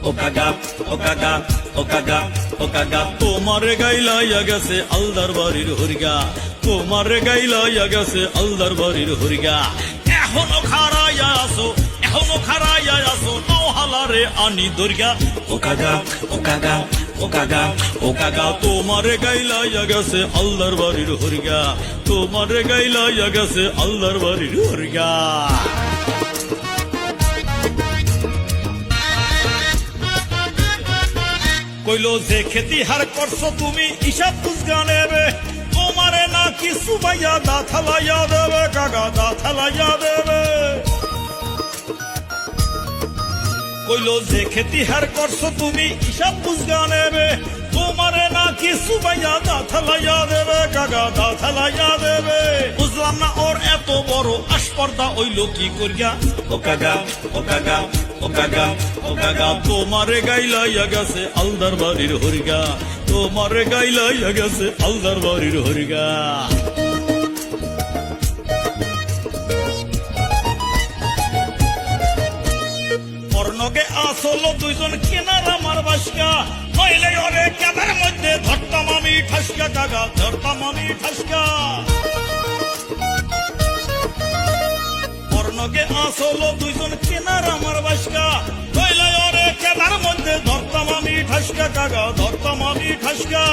ও কাকা ও কাকা ও কাকা ও কাকা তোমার গাইলাইয়া গেছে আলদার বাড়ির হরিগা, তোমার গাইলাইয়া গেছে আলদার বাড়ির হরিগা। এখনো খাড়াইয়া আসো, এখনো খাড়াইয়া আসো, নহালারে আনি দরিগা। ও কাকা ও কাকা ও কাকা ও কাকা তোমার গাইলাইয়া গেছে আলদার বাড়ির হরিগা, তোমার গাইলাইয়া গেছে আলদার বাড়ির হরিগা। কইলো যে খেতি হার করছো তুমি হিসাব বুঝগা নেবে, তোমারে না কিছু ভাইয়া দা থালাইয়া দেবে, কাকা দা থালাইয়া দেবে। কইলো যে খেতি হার করছো তুমি হিসাব বুঝগা নেবে, তোমারে না কিছু ভাইয়া দা থালাইয়া দেবে, কাকা দা থালাইয়া দেবে। বুঝলাম না ওর এত বড় আসপর্দা হইলো কি করিয়া। ও কাকা ও কাকা ও কাকা ও কাকা তোমারে গাইলাইয়া গেছে আলদার বাড়ির হরিগা, তোমারে গাইলাইয়া গেছে আলদার বাড়ির হরিগা। পর্ণকে আসলো দুইজন কেনার আমার বাসকা, নইলে ওরে কেদার মধ্যে ধরতাম আমি ঠাসকা, কাকা ধরতাম আমি ঠাসকা। পর্ণকে আসলো দুইজন কেনার আমার বাসকা, নইলে ওরে কেদার মধ্যে ধরতাম আমি ঠাসকা, কাকা ধরতাম আমি ঠাসকা।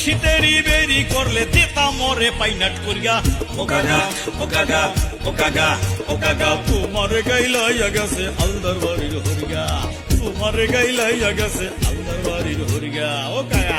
শীতেরি বেরি করলে দিতাম ওরে পাইনাট করিয়া। ও কাকা ও কাকা ও কাকা ও কাকা তোমার গাইলাইয়া গেছে আলদার বাড়ির হরিগা, তোমার গাইলাইয়া গেছে আলদার বাড়ির হরিগা। ও কাকা